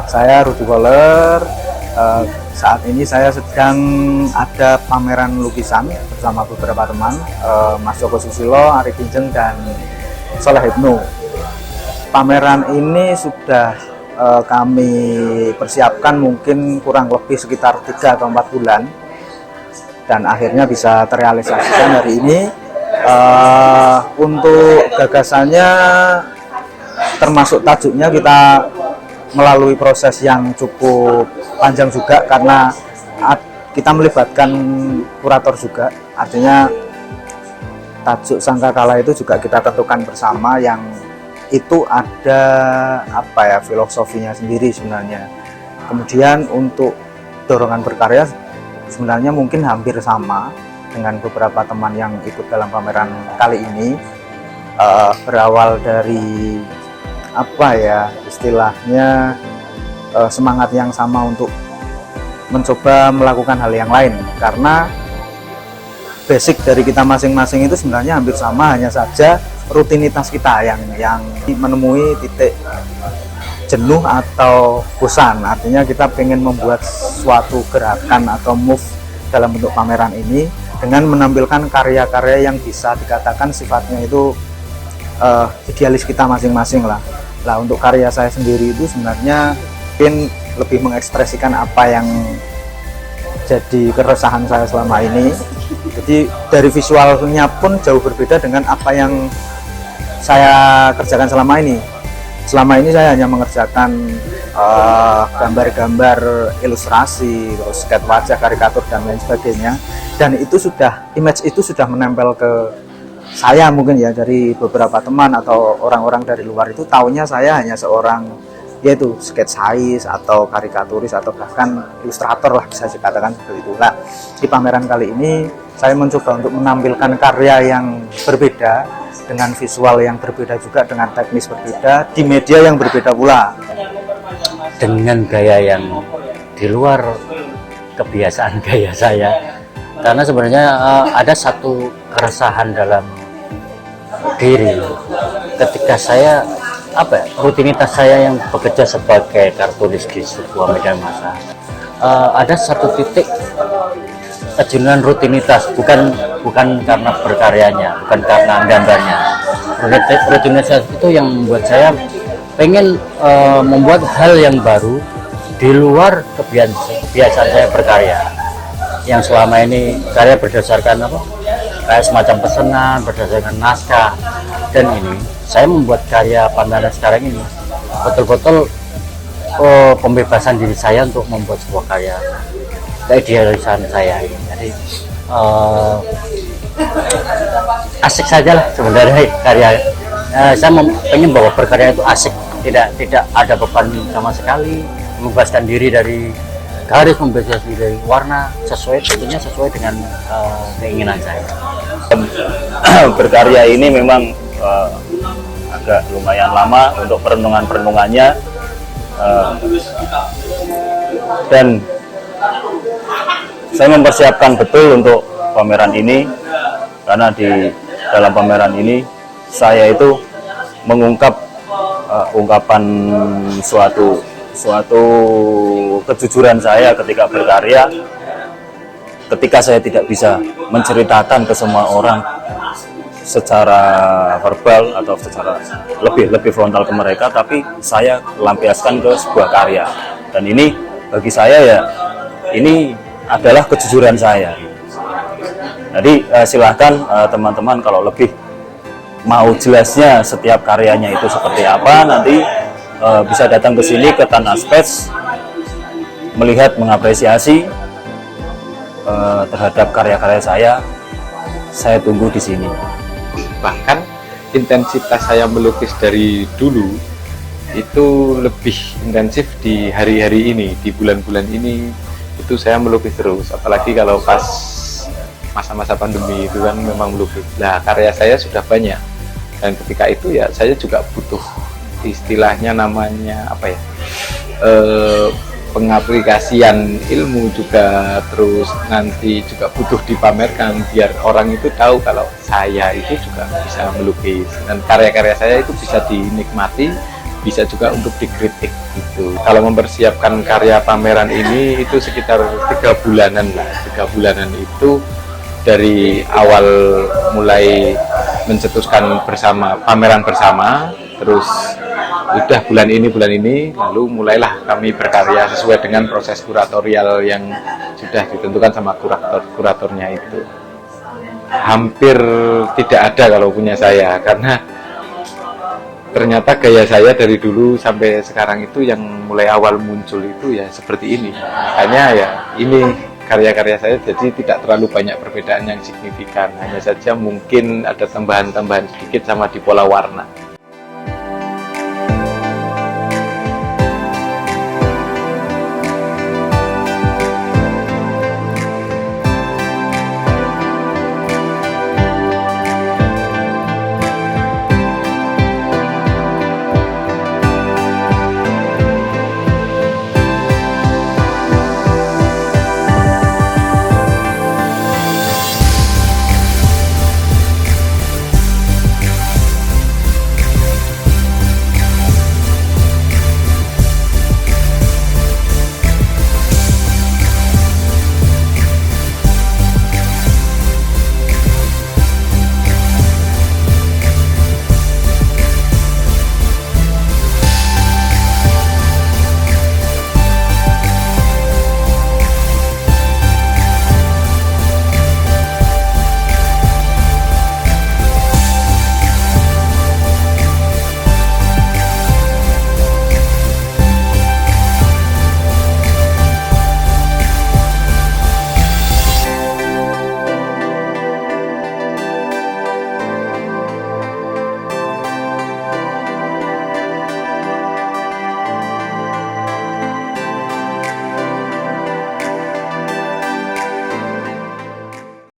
Saya Rudi Koller. Saat ini saya sedang ada pameran lukisan bersama beberapa teman, Mas Joko Susilo, Ari Kinjeng, dan Soleh Ibnu. Pameran ini sudah kami persiapkan mungkin kurang lebih sekitar 3 atau 4 bulan, dan akhirnya bisa terrealisasikan hari ini. Untuk gagasannya termasuk tajuknya kita melalui proses yang cukup panjang juga, karena kita melibatkan kurator juga. Artinya tajuk Sangkakala itu juga kita tentukan bersama, yang itu ada filosofinya sendiri sebenarnya. Kemudian untuk dorongan berkarya sebenarnya mungkin hampir sama dengan beberapa teman yang ikut dalam pameran kali ini. Berawal dari istilahnya semangat yang sama untuk mencoba melakukan hal yang lain, karena basic dari kita masing-masing itu sebenarnya hampir sama, hanya saja rutinitas kita yang menemui titik jenuh atau bosan. Artinya kita pengen membuat suatu gerakan atau move dalam bentuk pameran ini dengan menampilkan karya-karya yang bisa dikatakan sifatnya itu idealis kita masing-masing lah. Untuk karya saya sendiri itu sebenarnya mungkin lebih mengekspresikan apa yang jadi keresahan saya selama ini. Jadi dari visualnya pun jauh berbeda dengan apa yang saya kerjakan selama ini. Selama ini saya hanya mengerjakan gambar-gambar ilustrasi, terus sketch wajah, karikatur, dan lain sebagainya. Dan itu image itu sudah menempel ke saya mungkin ya, dari beberapa teman atau orang-orang dari luar itu taunya saya hanya seorang yaitu sketsais atau karikaturis atau bahkan ilustrator lah, bisa dikatakan seperti itu. Di pameran kali ini saya mencoba untuk menampilkan karya yang berbeda dengan visual yang berbeda juga, dengan teknis berbeda di media yang berbeda pula, dengan gaya yang di luar kebiasaan gaya saya. Karena sebenarnya ada satu keresahan dalam diri ketika saya rutinitas saya yang bekerja sebagai kartunis di sebuah media massa. Ada satu titik kejenuhan rutinitas, bukan karena berkaryanya, bukan karena gambarnya. Rutinitas itu yang membuat saya pengen membuat hal yang baru di luar kebiasaan saya berkarya, yang selama ini karya berdasarkan kayak semacam pesanan, berdasarkan naskah. Dan ini saya membuat karya Pandana sekarang ini betul-betul pembebasan diri saya untuk membuat sebuah karya, keidealisan saya ini. Jadi asik saja lah sebenarnya karya. Saya pengen bahwa berkarya itu asik, tidak ada beban sama sekali, membebaskan diri dari garis, membebaskan diri dari warna, tentunya sesuai dengan keinginan saya. Berkarya ini memang agak lumayan lama untuk perenungannya, dan saya mempersiapkan betul untuk pameran ini, karena di dalam pameran ini saya itu mengungkap ungkapan suatu kejujuran saya ketika berkarya, ketika saya tidak bisa menceritakan ke semua orang secara verbal atau secara lebih frontal ke mereka, tapi saya lampiaskan ke sebuah karya. Dan ini bagi saya ini adalah kejujuran saya. Jadi silahkan teman-teman kalau lebih mau jelasnya setiap karyanya itu seperti apa, nanti bisa datang ke sini ke Tanah Space, melihat, mengapresiasi terhadap karya-karya saya. Saya tunggu di sini. Bahkan intensitas saya melukis dari dulu itu lebih intensif di hari-hari ini, di bulan-bulan ini itu saya melukis terus. Apalagi kalau pas masa-masa pandemi itu kan memang melukis. Karya saya sudah banyak, dan ketika itu ya saya juga butuh istilahnya namanya pengaplikasian ilmu juga, terus nanti juga butuh dipamerkan biar orang itu tahu kalau saya itu juga bisa melukis dan karya-karya saya itu bisa dinikmati bisa juga untuk dikritik gitu. Kalau mempersiapkan karya pameran ini itu sekitar 3 bulanan lah. 3 bulanan itu dari awal mulai mencetuskan bersama pameran bersama, terus udah bulan ini lalu mulailah kami berkarya sesuai dengan proses kuratorial yang sudah ditentukan sama kuratornya itu. Hampir tidak ada kalau punya saya, karena ternyata gaya saya dari dulu sampai sekarang itu yang mulai awal muncul itu ya seperti ini. Makanya ya ini karya-karya saya jadi tidak terlalu banyak perbedaan yang signifikan. Hanya saja mungkin ada tambahan-tambahan sedikit sama di pola warna.